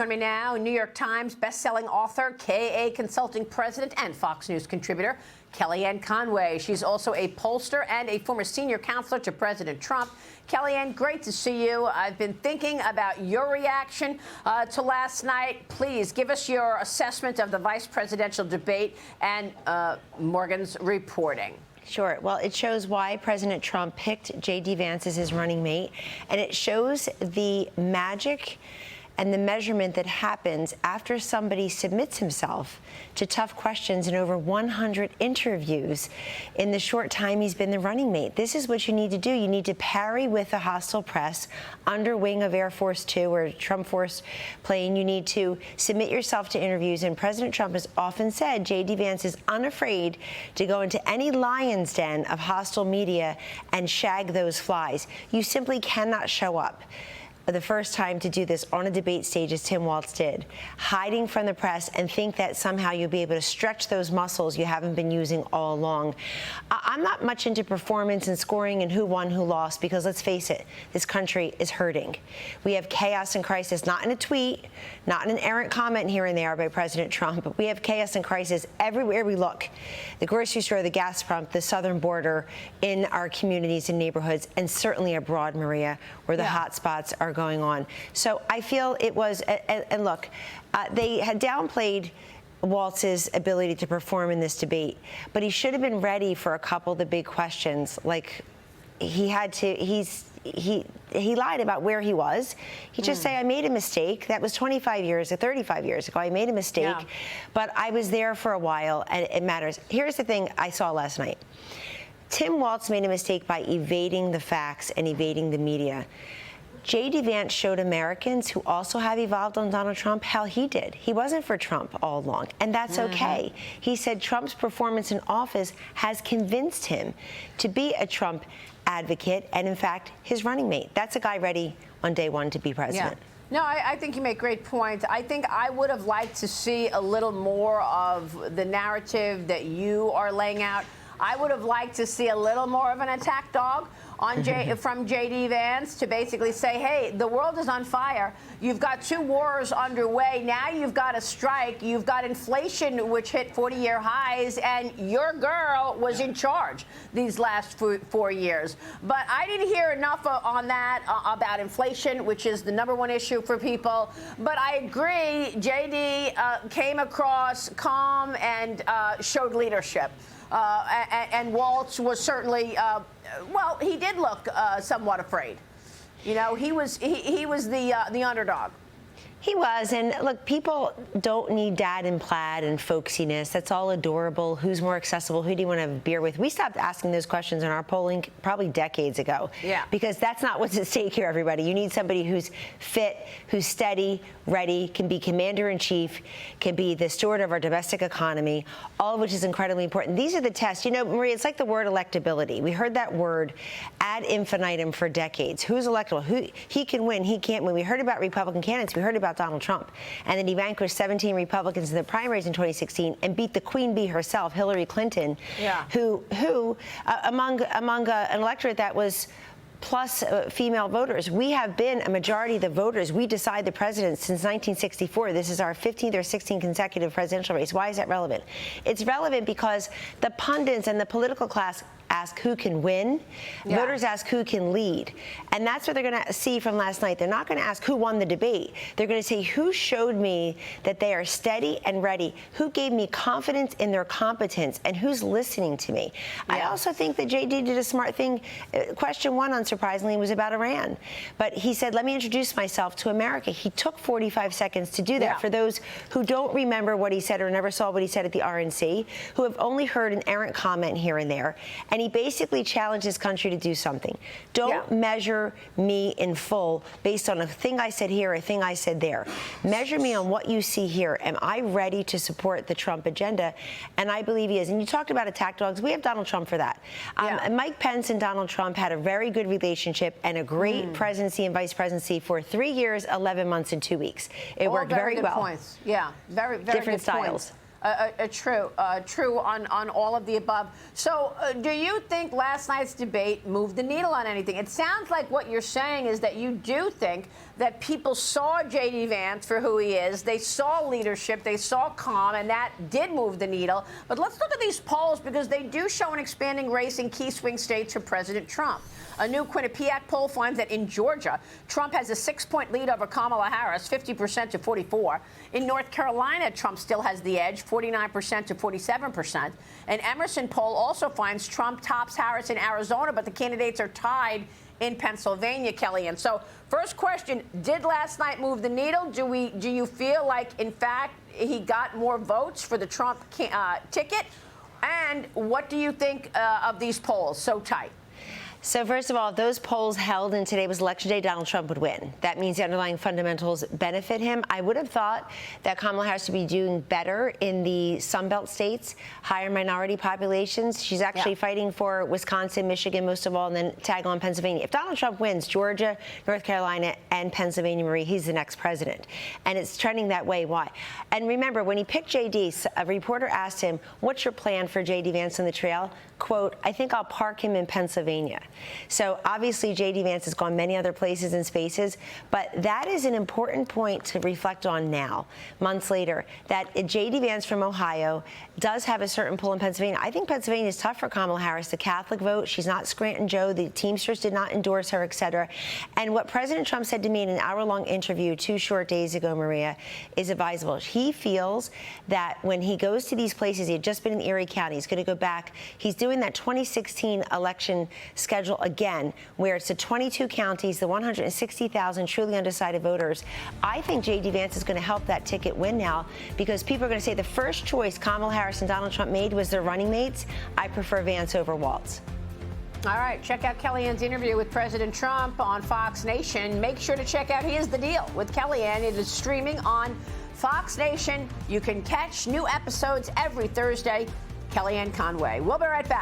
Join me now, New York Times bestselling author, KAConsulting President, and Fox News contributor, Kellyanne Conway. She's also a pollster and a former senior counselor to President Trump. Kellyanne, great to see you. I've been thinking about your reaction to last night. Please give us your assessment of the vice presidential debate and Morgan's reporting. Sure. Well, it shows why President Trump picked J.D. Vance as his running mate, and it shows the magic and the measurement that happens after somebody submits himself to tough questions in over 100 interviews in the short time he's been the running mate. This is what you need to do. You need to parry with the hostile press under wing of Air Force Two or Trump Force plane. You need to submit yourself to interviews. And President Trump has often said J.D. Vance is unafraid to go into any lion's den of hostile media and shag those flies. You simply cannot show up the first time to do this on a debate stage, as Tim Walz did, hiding from the press and think that somehow you'll be able to stretch those muscles you haven't been using all along. I'm not much into performance and scoring and who won, who lost, because let's face it, this country is hurting. We have chaos and crisis, not in a tweet, not in an errant comment here and there by President Trump, but we have chaos and crisis everywhere we look. The grocery store, the gas pump, the southern border, in our communities and neighborhoods, and certainly abroad, Maria, where the hot spots are going on. So I feel it was, and look, they had downplayed Walz's ability to perform in this debate, but he should have been ready for a couple of the big questions. Like, he had to, he lied about where he was. He just say, I made a mistake. That was 25 years or 35 years ago. I made a mistake, but I was there for a while, and it matters. Here's the thing I saw last night. Tim Walz made a mistake by evading the facts and evading the media. J.D. Vance showed Americans who also have evolved on Donald Trump how he did. He wasn't for Trump all along, and that's okay. He said Trump's performance in office has convinced him to be a Trump advocate and, in fact, his running mate. That's a guy ready on day one to be president. No, I think you make great points. I think I would have liked to see a little more of the narrative that you are laying out. I would have liked to see a little more of an attack dog on from J.D. Vance to basically say, hey, the world is on fire. You've got two wars underway. Now you've got a strike. You've got inflation, which hit 40-year highs, and your girl was in charge these last 4 years. But I didn't hear enough on that about inflation, which is the #1 issue for people. But I agree, J.D. Came across calm and showed leadership. And Walz was certainly, well, he did look somewhat afraid. You know, he was the underdog. He was, and look, people don't need dad in plaid and folksiness. That's all adorable. Who's more accessible? Who do you want to have a beer with? We stopped asking those questions in our polling probably decades ago. Yeah. Because that's not what's at stake here, everybody. You need somebody who's fit, who's steady, ready, can be commander-in-chief, can be the steward of our domestic economy, all of which is incredibly important. These are the tests. You know, Maria, it's like the word electability. We heard that word ad infinitum for decades. Who's electable? Who, he can win, he can't win. We heard about Republican candidates. We heard about Donald Trump, and then he vanquished 17 Republicans in the primaries in 2016 and beat the queen bee herself, Hillary Clinton, who among an electorate that was plus female voters. We have been a majority of the voters. We decide the president since 1964. This is our 15th or 16th consecutive presidential race. Why is that relevant? It's relevant because the pundits and the political class ask who can win. Voters ask who can lead. And that's what they're going to see from last night. They're not going to ask who won the debate. They're going to say who showed me that they are steady and ready, who gave me confidence in their competence, and who's listening to me. I also think that J.D. did a smart thing. Question one, unsurprisingly, was about Iran. But he said, let me introduce myself to America. He took 45 seconds to do that. For those who don't remember what he said or never saw what he said at the RNC, who have only heard an errant comment here and there, and he basically challenged his country to do something. Don't measure me in full based on a thing I said here, a thing I said there. Measure me on what you see here. Am I ready to support the Trump agenda? And I believe he is. And you talked about attack dogs. We have Donald Trump for that. Mike Pence and Donald Trump had a very good relationship and a great presidency and vice presidency for 3 years, 11 months, and 2 weeks. It worked very well. Points. Yeah, very different good styles. Points. True on all of the above. So do you think last night's debate moved the needle on anything? It sounds like what you're saying is that you do think that people saw J.D. Vance for who he is. They saw leadership. They saw calm, and that did move the needle. But let's look at these polls because they do show an expanding race in key swing states for President Trump. A new Quinnipiac poll finds that in Georgia, Trump has a 6-point lead over Kamala Harris, 50% to 44. In North Carolina, Trump still has the edge, 49% to 47%. An Emerson poll also finds Trump tops Harris in Arizona, but the candidates are tied in Pennsylvania, Kellyanne. So first question, did last night move the needle? Do you feel like, in fact, he got more votes for the Trump ticket? And what do you think of these polls so tight? So first of all, if those polls held and today was Election Day, Donald Trump would win. That means the underlying fundamentals benefit him. I would have thought that Kamala Harris would be doing better in the Sunbelt states, higher minority populations. She's actually fighting for Wisconsin, Michigan, most of all, and then tag on Pennsylvania. If Donald Trump wins Georgia, North Carolina, and Pennsylvania, Marie, he's the next president. And it's trending that way. Why? And remember, when he picked J.D., a reporter asked him, what's your plan for J.D. Vance on the trail? Quote, I think I'll park him in Pennsylvania. So obviously, J.D. Vance has gone many other places and spaces, but that is an important point to reflect on now, months later, that J.D. Vance from Ohio does have a certain pull in Pennsylvania. I think Pennsylvania is tough for Kamala Harris, the Catholic vote. She's not Scranton Joe. The Teamsters did not endorse her, et cetera. And what President Trump said to me in an hour-long interview 2 short days ago, Maria, is advisable. He feels that when he goes to these places, he had just been in Erie County, he's going to go back. He's doing that 2016 election schedule again, where it's the 22 counties, the 160,000 truly undecided voters. I think J.D. Vance is going to help that ticket win now because people are going to say the first choice Kamala Harris and Donald Trump made was their running mates. I prefer Vance over Walz. All right, check out Kellyanne's interview with President Trump on Fox Nation. Make sure to check out Here's the Deal with Kellyanne. It is streaming on Fox Nation. You can catch new episodes every Thursday. Kellyanne Conway. We'll be right back.